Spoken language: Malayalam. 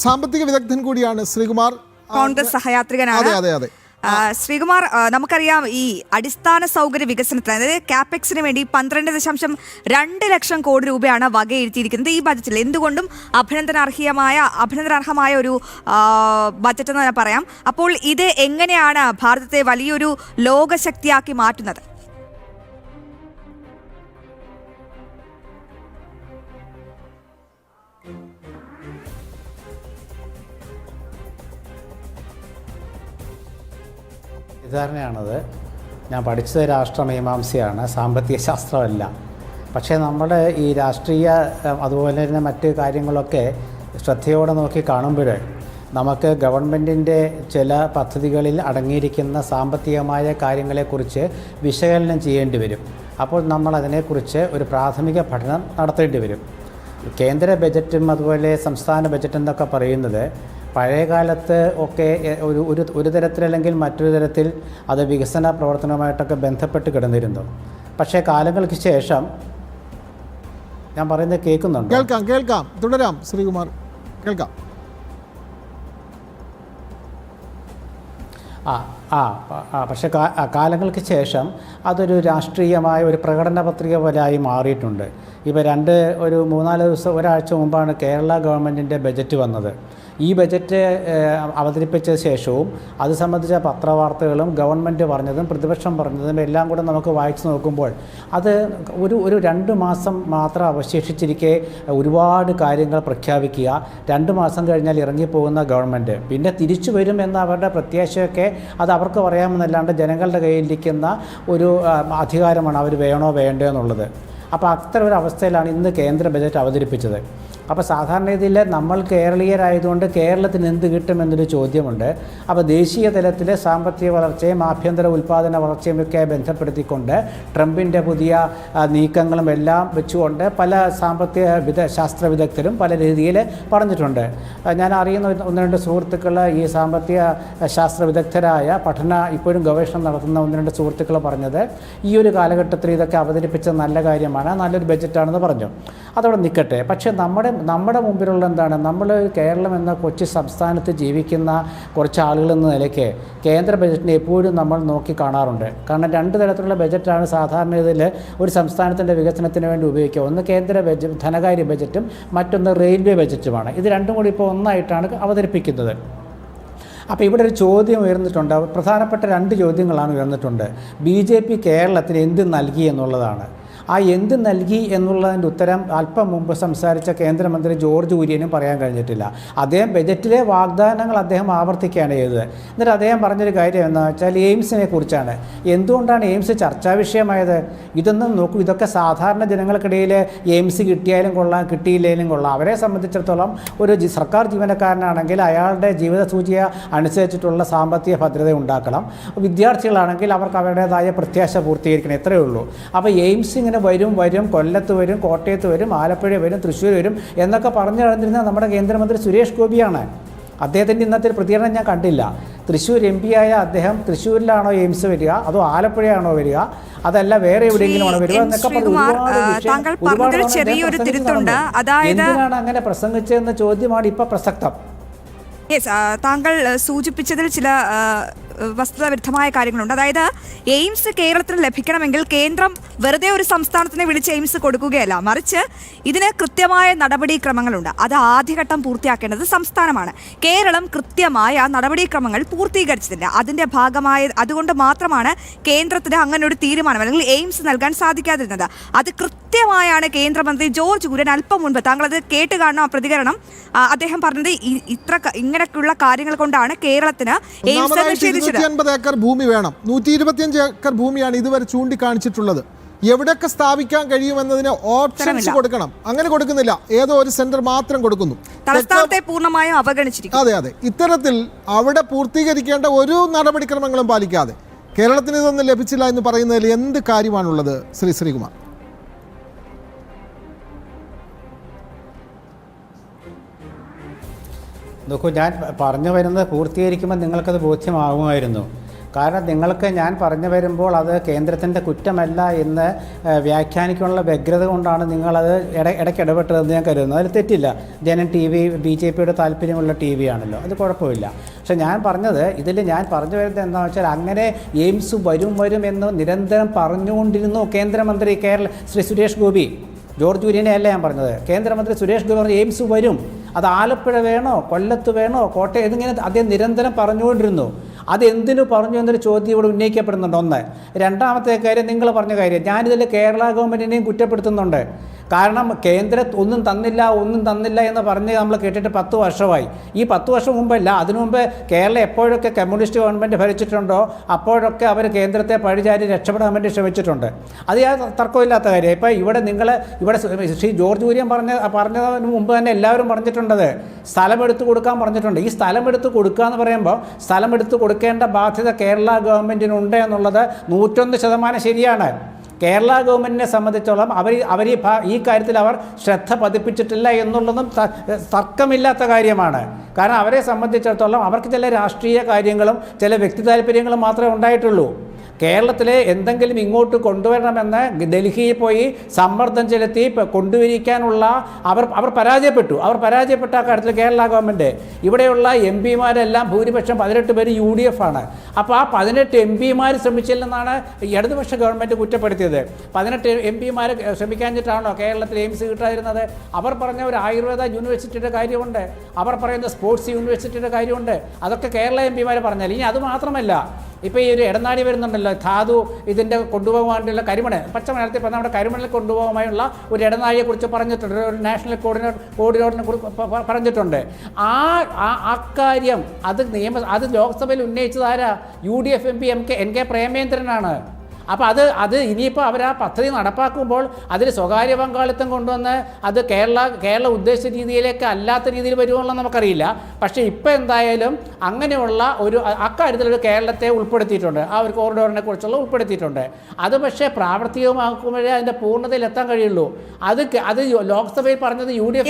സാമ്പത്തിക വിദഗ്ധൻ കൂടിയാണ് ശ്രീകുമാർ, കോൺഗ്രസ് സഹയാത്രികനാണ്. അതെ അതെ. ശ്രീകുമാർ, നമുക്കറിയാം ഈ അടിസ്ഥാന സൗകര്യ വികസനത്തിന്, അതായത് കാപെക്സിന് വേണ്ടി 12.2 ലക്ഷം കോടി രൂപയാണ് വകയിരുത്തിയിരിക്കുന്നത് ഈ ബജറ്റിൽ. എന്തുകൊണ്ടും അഭിനന്ദനാർഹമായ ഒരു ബജറ്റ് എന്ന് തന്നെ പറയാം. അപ്പോൾ ഇത് എങ്ങനെയാണ് ഭാരതത്തെ വലിയൊരു ലോകശക്തിയാക്കി മാറ്റുന്നത്? തെറ്റിദ്ധാരണയാണത്. ഞാൻ പഠിച്ചത് രാഷ്ട്രമീമാംസയാണ്, സാമ്പത്തിക ശാസ്ത്രമല്ല. പക്ഷേ നമ്മുടെ ഈ രാഷ്ട്രീയ അതുപോലെ തന്നെ മറ്റ് കാര്യങ്ങളൊക്കെ ശ്രദ്ധയോടെ നോക്കി കാണുമ്പോൾ നമുക്ക് ഗവൺമെൻറ്റിൻ്റെ ചില പദ്ധതികളിൽ അടങ്ങിയിരിക്കുന്ന സാമ്പത്തികമായ കാര്യങ്ങളെക്കുറിച്ച് വിശകലനം ചെയ്യേണ്ടി വരും. അപ്പോൾ നമ്മൾ അതിനെക്കുറിച്ച് ഒരു പ്രാഥമിക പഠനം നടത്തേണ്ടി വരും. കേന്ദ്ര ബജറ്റും അതുപോലെ സംസ്ഥാന ബജറ്റ് എന്നൊക്കെ പറയുന്നത് പഴയ കാലത്ത് ഒക്കെ ഒരു തരത്തിലല്ലെങ്കിൽ മറ്റൊരു തരത്തിൽ അത് വികസന പ്രവർത്തനവുമായിട്ടൊക്കെ ബന്ധപ്പെട്ട് കിടന്നിരുന്നു. പക്ഷേ കാലങ്ങൾക്ക് ശേഷം, ഞാൻ പറയുന്നത് കേൾക്കുന്നുണ്ട്? കേൾക്കാം, തുടരാം ശ്രീകുമാർ, കേൾക്കാം. പക്ഷേ കാലങ്ങൾക്ക് ശേഷം അതൊരു രാഷ്ട്രീയമായ ഒരു പ്രകടന പത്രിക പോലെയായി മാറിയിട്ടുണ്ട്. ഇപ്പോൾ ഒരു 3-4 ദിവസം, ഒരാഴ്ച മുമ്പാണ് കേരള ഗവൺമെൻറ്റിൻ്റെ ബജറ്റ് വന്നത്. ഈ ബജറ്റ് അവതരിപ്പിച്ച ശേഷവും അത് സംബന്ധിച്ച പത്രവാർത്തകളും ഗവൺമെൻറ് പറഞ്ഞതും പ്രതിപക്ഷം പറഞ്ഞതും എല്ലാം കൂടെ നമുക്ക് വായിച്ചു നോക്കുമ്പോൾ അത് ഒരു 2 മാസം മാത്രം അവശേഷിച്ചിരിക്കെ ഒരുപാട് കാര്യങ്ങൾ പ്രഖ്യാപിക്കുക, 2 മാസം കഴിഞ്ഞാൽ ഇറങ്ങിപ്പോകുന്ന ഗവൺമെൻറ് പിന്നെ തിരിച്ചു വരും എന്ന അവരുടെ പ്രത്യാശയൊക്കെ അത് അവർക്ക് പറയാമെന്നല്ലാണ്ട് ജനങ്ങളുടെ കയ്യിലിരിക്കുന്ന ഒരു അധികാരമാണ് അവർ വേണോ വേണ്ടോ എന്നുള്ളത്. അപ്പോൾ അത്തരം ഒരു അവസ്ഥയിലാണ് ഇന്ന് കേന്ദ്ര ബജറ്റ് അവതരിപ്പിച്ചത്. അപ്പോൾ സാധാരണ രീതിയിൽ നമ്മൾ കേരളീയരായതുകൊണ്ട് കേരളത്തിന് എന്ത് കിട്ടുമെന്നൊരു ചോദ്യമുണ്ട്. അപ്പോൾ ദേശീയ തലത്തിലെ സാമ്പത്തിക വളർച്ചയും ആഭ്യന്തര ഉൽപ്പാദന വളർച്ചയും ഒക്കെ ബന്ധപ്പെടുത്തിക്കൊണ്ട് ട്രംപിൻ്റെ പുതിയ നീക്കങ്ങളും എല്ലാം വെച്ചുകൊണ്ട് പല സാമ്പത്തിക ശാസ്ത്ര വിദഗ്ധരും പല രീതിയിൽ പറഞ്ഞിട്ടുണ്ട്. ഞാൻ അറിയുന്ന 1-2 സുഹൃത്തുക്കൾ, ഈ സാമ്പത്തിക ശാസ്ത്ര വിദഗ്ധരായ ഇപ്പോഴും ഗവേഷണം നടത്തുന്ന 1-2 സുഹൃത്തുക്കൾ പറഞ്ഞത് ഈ ഒരു കാലഘട്ടത്തിൽ ഇതൊക്കെ അവതരിപ്പിച്ച നല്ല കാര്യമാണ്, നല്ലൊരു ബജറ്റാണെന്ന് പറഞ്ഞു. അതവിടെ നിൽക്കട്ടെ. പക്ഷേ നമ്മുടെ മുമ്പിലുള്ള എന്താണ്, നമ്മൾ കേരളം എന്ന കൊച്ചു സംസ്ഥാനത്ത് ജീവിക്കുന്ന കുറച്ച് ആളുകൾ എന്ന നിലയ്ക്ക് കേന്ദ്ര ബജറ്റിനെ എപ്പോഴും നമ്മൾ നോക്കി കാണാറുണ്ട്. കാരണം 2 തരത്തിലുള്ള ബജറ്റാണ് സാധാരണ ഇതിൽ ഒരു സംസ്ഥാനത്തിൻ്റെ വികസനത്തിന് വേണ്ടി ഉപയോഗിക്കുക. ഒന്ന് കേന്ദ്ര ധനകാര്യ ബജറ്റും മറ്റൊന്ന് റെയിൽവേ ബജറ്റുമാണ്. ഇത് രണ്ടും കൂടി ഇപ്പോൾ ഒന്നായിട്ടാണ് അവതരിപ്പിക്കുന്നത്. അപ്പോൾ ഇവിടെ ഒരു ചോദ്യം ഉയർന്നിട്ടുണ്ട്, പ്രധാനപ്പെട്ട 2 ചോദ്യങ്ങളാണ് ഉയർന്നിട്ടുണ്ട്. BJP കേരളത്തിന് എന്ത് നൽകി എന്നുള്ളതാണ്. ആ എന്ത് നൽകി എന്നുള്ളതിൻ്റെ ഉത്തരം അല്പം മുമ്പ് സംസാരിച്ച കേന്ദ്രമന്ത്രി ജോർജ് കുര്യനും പറയാൻ കഴിഞ്ഞിട്ടില്ല. അദ്ദേഹം ബജറ്റിലെ വാഗ്ദാനങ്ങൾ അദ്ദേഹം ആവർത്തിക്കുകയാണ് ചെയ്തത്. എന്നിട്ട് അദ്ദേഹം പറഞ്ഞൊരു കാര്യം എന്താണെന്ന് വെച്ചാൽ എയിംസിനെ കുറിച്ചാണ്. എന്തുകൊണ്ടാണ് എയിംസ് ചർച്ചാ വിഷയമായത്? ഇതൊന്നും നോക്കൂ, ഇതൊക്കെ സാധാരണ ജനങ്ങൾക്കിടയിൽ എയിംസ് കിട്ടിയാലും കൊള്ളാം, കിട്ടിയില്ലെങ്കിലും കൊള്ളാം. അവരെ സംബന്ധിച്ചിടത്തോളം ഒരു സർക്കാർ ജീവനക്കാരനാണെങ്കിൽ അയാളുടെ ജീവിത സൂചിക അനുസരിച്ചിട്ടുള്ള സാമ്പത്തിക ഭദ്രത ഉണ്ടാക്കണം. വിദ്യാർത്ഥികളാണെങ്കിൽ അവർക്ക് അവരുടേതായ പ്രത്യാശ പൂർത്തീകരിക്കണം, എത്രയേ ഉള്ളൂ. അപ്പോൾ എയിംസ് ഇങ്ങനെ വരും, കൊല്ലത്ത് വരും, കോട്ടയത്ത് വരും, ആലപ്പുഴ വരും, തൃശ്ശൂർ വരും എന്നൊക്കെ പറഞ്ഞു നടന്നിരുന്ന നമ്മുടെ കേന്ദ്രമന്ത്രി സുരേഷ് ഗോപിയാണ്. അദ്ദേഹത്തിൻ്റെ ഇന്നത്തെ പ്രതികരണം ഞാൻ കണ്ടില്ല. തൃശ്ശൂർ MP ആയ അദ്ദേഹം തൃശ്ശൂരിലാണോ എയിംസ് വരിക, അതോ ആലപ്പുഴയാണോ വരിക, അതല്ല വേറെ എവിടെയെങ്കിലും ആണോ വരിക എന്നൊക്കെ എന്തിനാണ് അങ്ങനെ പ്രസംഗിച്ചതെന്ന ചോദ്യമാണ് ഇപ്പോൾ പ്രസക്തം. താങ്കൾ സൂചിപ്പിച്ചതിൽ ചില വസ്തുതാവിരുദ്ധമായ കാര്യങ്ങളുണ്ട്. അതായത് എയിംസ് കേരളത്തിന് ലഭിക്കണമെങ്കിൽ കേന്ദ്രം വെറുതെ ഒരു സംസ്ഥാനത്തിനെ വിളിച്ച് എയിംസ് കൊടുക്കുകയല്ല, മറിച്ച് ഇതിന് കൃത്യമായ നടപടിക്രമങ്ങളുണ്ട്. അത് ആദ്യഘട്ടം പൂർത്തിയാക്കേണ്ടത് സംസ്ഥാനമാണ്. കേരളം കൃത്യമായ നടപടിക്രമങ്ങൾ പൂർത്തീകരിച്ചിട്ടില്ല. അതിൻ്റെ അതുകൊണ്ട് മാത്രമാണ് കേന്ദ്രത്തിന് അങ്ങനെ ഒരു തീരുമാനം അല്ലെങ്കിൽ എയിംസ് നൽകാൻ സാധിക്കാതിരുന്നത്. അത് കൃത്യമായാണ് കേന്ദ്രമന്ത്രി ജോർജ് കുര്യൻ അല്പം മുൻപ്, താങ്കൾ അത് കേട്ട് കാണണം ആ പ്രതികരണം, അദ്ദേഹം പറഞ്ഞത് ഇങ്ങനെയൊക്കെയുള്ള കാര്യങ്ങൾ കൊണ്ടാണ് കേരളത്തിന് എയിംസ് നിഷേധിച്ചത്. 150 ഏക്കർ ഭൂമി വേണം, 125 ഏക്കർ ഭൂമിയാണ് ഇതുവരെ ചൂണ്ടിക്കാണിച്ചിട്ടുള്ളത്. എവിടെയൊക്കെ സ്ഥാപിക്കാൻ കഴിയുമെന്നതിന് ഓപ്ഷൻസ് കൊടുക്കണം. അങ്ങനെ കൊടുക്കുന്നില്ല, ഏതോ ഒരു സെന്റർ മാത്രം കൊടുക്കുന്നു, തലസ്ഥാനത്തെ പൂർണ്ണമായും അവഗണിച്ചിരിക്കുന്നു. അതെ. ഇത്തരത്തിൽ അവിടെ പൂർത്തീകരിക്കേണ്ട ഒരു നടപടിക്രമങ്ങളും പാലിക്കാതെ കേരളത്തിന് ഇതൊന്നും ലഭിച്ചില്ല എന്ന് പറയുന്നതിൽ എന്ത് കാര്യമാണുള്ളത് ശ്രീകുമാർ? നോക്കൂ, ഞാൻ പറഞ്ഞു വരുന്നത് പൂർത്തീകരിക്കുമ്പോൾ നിങ്ങൾക്കത് ബോധ്യമാകുമായിരുന്നു. കാരണം നിങ്ങൾക്ക് ഞാൻ പറഞ്ഞു വരുമ്പോൾ അത് കേന്ദ്രത്തിൻ്റെ കുറ്റമല്ല എന്ന് വ്യാഖ്യാനിക്കാനുള്ള വ്യഗ്രത കൊണ്ടാണ് നിങ്ങളത് ഇടയ്ക്ക് ഇടപെട്ടതെന്ന് ഞാൻ കരുതുന്നു. അതിൽ തെറ്റില്ല. ജനൻ ടി വി BJPയുടെ താല്പര്യമുള്ള TV ആണല്ലോ, അത് കുഴപ്പമില്ല. പക്ഷെ ഞാൻ പറഞ്ഞത് ഞാൻ പറഞ്ഞു വരുന്നത് എന്താണെന്ന് വെച്ചാൽ അങ്ങനെ എയിംസ് വരും എന്ന് നിരന്തരം പറഞ്ഞുകൊണ്ടിരുന്നു കേന്ദ്രമന്ത്രി ശ്രീ സുരേഷ് ഗോപി. ജോർജ് കുര്യനെ അല്ല ഞാൻ പറഞ്ഞത്. കേന്ദ്രമന്ത്രി സുരേഷ് ഗോപി പറഞ്ഞു എയിംസ് വരും, അത് ആലപ്പുഴ വേണോ കൊല്ലത്ത് വേണോ കോട്ടയം, ഇതിങ്ങനെ അദ്ദേഹം നിരന്തരം പറഞ്ഞുകൊണ്ടിരുന്നു. അതെന്തിനു പറഞ്ഞു എന്നൊരു ചോദ്യം ഇവിടെ ഉന്നയിക്കപ്പെടുന്നുണ്ട്. ഒന്ന്. രണ്ടാമത്തെ കാര്യം, നിങ്ങൾ പറഞ്ഞ കാര്യം, ഞാനിതിൽ കേരള ഗവൺമെൻറ്റിനെയും കുറ്റപ്പെടുത്തുന്നുണ്ട്. കാരണം ഒന്നും തന്നില്ല എന്ന് പറഞ്ഞ് നമ്മൾ കേട്ടിട്ട് 10 വർഷമായി. ഈ 10 വർഷം മുമ്പല്ല, അതിനു മുമ്പ് കേരളം എപ്പോഴൊക്കെ കമ്മ്യൂണിസ്റ്റ് ഗവൺമെൻറ് ഭരിച്ചിട്ടുണ്ടോ അപ്പോഴൊക്കെ അവർ കേന്ദ്രത്തെ പഴിചാരി രക്ഷപ്പെടാൻ വേണ്ടി ശ്രമിച്ചിട്ടുണ്ട്. അത് തർക്കമില്ലാത്ത കാര്യം. ഇപ്പോൾ ഇവിടെ ശ്രീ ജോർജ് കുര്യൻ പറഞ്ഞതിന് മുമ്പ് തന്നെ എല്ലാവരും പറഞ്ഞിട്ടുണ്ടത് സ്ഥലമെടുത്ത് കൊടുക്കാൻ പറഞ്ഞിട്ടുണ്ട്. ഈ സ്ഥലമെടുത്ത് കൊടുക്കുക എന്ന് പറയുമ്പോൾ സ്ഥലമെടുത്ത് കൊടുക്കേണ്ട ബാധ്യത കേരള ഗവൺമെൻറ്റിനുണ്ട് എന്നുള്ളത് 101% ശരിയാണ്. കേരള ഗവൺമെൻറ്റിനെ സംബന്ധിച്ചോളം അവർ ഈ കാര്യത്തിൽ അവർ ശ്രദ്ധ പതിപ്പിച്ചിട്ടില്ല എന്നുള്ളതും തർക്കമില്ലാത്ത കാര്യമാണ്. കാരണം അവരെ സംബന്ധിച്ചിടത്തോളം അവർക്ക് ചില രാഷ്ട്രീയ കാര്യങ്ങളും ചില വ്യക്തി താല്പര്യങ്ങളും മാത്രമേ ഉണ്ടായിട്ടുള്ളൂ. കേരളത്തിലെ എന്തെങ്കിലും ഇങ്ങോട്ട് കൊണ്ടുവരണമെന്ന് ഡൽഹിയിൽ പോയി സമ്മർദ്ദം ചെലുത്തി കൊണ്ടുവരിക്കാനുള്ള അവർ പരാജയപ്പെട്ട ആ കാര്യത്തിൽ കേരള ഗവൺമെൻറ്. ഇവിടെയുള്ള MP-മാരെല്ലാം ഭൂരിപക്ഷം 18 പേര് UDF ആണ്. അപ്പോൾ ആ 18 MP-മാർ ശ്രമിച്ചില്ലെന്നാണ് ഇടതുപക്ഷ ഗവൺമെൻറ് കുറ്റപ്പെടുത്തിയത്. 18 MP-മാർ ശ്രമിക്കാഞ്ഞിട്ടാണോ കേരളത്തിൽ എയിംസ് കിട്ടാതിരുന്നത്? അവർ പറഞ്ഞ ഒരു ആയുർവേദ യൂണിവേഴ്സിറ്റിയുടെ കാര്യമുണ്ട്, അവർ പറയുന്ന സ്പോർട്സ് യൂണിവേഴ്സിറ്റിയുടെ കാര്യമുണ്ട്. അതൊക്കെ കേരള MP-മാർ പറഞ്ഞാൽ. ഇനി അത് മാത്രമല്ല, ഇപ്പോൾ ഈ ഒരു ഇടനാഴി വരുന്നുണ്ടല്ലോ, ധാതു ഇതിൻ്റെ കൊണ്ടുപോകാനുള്ള കരിമണൽ, പച്ച മലയാളത്തിൽ പറഞ്ഞാൽ നമ്മുടെ കരിമണൽ കൊണ്ടുപോകാനുള്ള ഒരു ഇടനാഴിയെക്കുറിച്ച് പറഞ്ഞിട്ടുണ്ട്, ഒരു നാഷണൽ കോർഡിനേറ്ററിനെ കുറിച്ച് പറഞ്ഞിട്ടുണ്ട്. അക്കാര്യം അത് ലോക്സഭയിൽ ഉന്നയിച്ചത് ആരാ? UDF MP NK പ്രേമേന്ദ്രനാണ്. അപ്പോൾ അത് ഇനിയിപ്പോൾ അവർ ആ പദ്ധതി നടപ്പാക്കുമ്പോൾ അതിൽ സ്വകാര്യ പങ്കാളിത്തം കൊണ്ടുവന്ന് അത് കേരള ഉദ്ദേശിച്ച രീതിയിലേക്ക് അല്ലാത്ത രീതിയിൽ വരുമെന്ന് നമുക്കറിയില്ല. പക്ഷേ ഇപ്പോൾ എന്തായാലും അങ്ങനെയുള്ള അക്കാര്യത്തിലൊരു കേരളത്തെ ഉൾപ്പെടുത്തിയിട്ടുണ്ട്, ആ ഒരു കോറിഡോറിനെ കുറിച്ചുള്ള ഉൾപ്പെടുത്തിയിട്ടുണ്ട്. അത് പക്ഷേ പ്രാവർത്തികമാക്കുമ്പോഴേ അതിൻ്റെ പൂർണ്ണതയിൽ എത്താൻ കഴിയുള്ളൂ. അത് ലോക്സഭയിൽ പറഞ്ഞത് UDF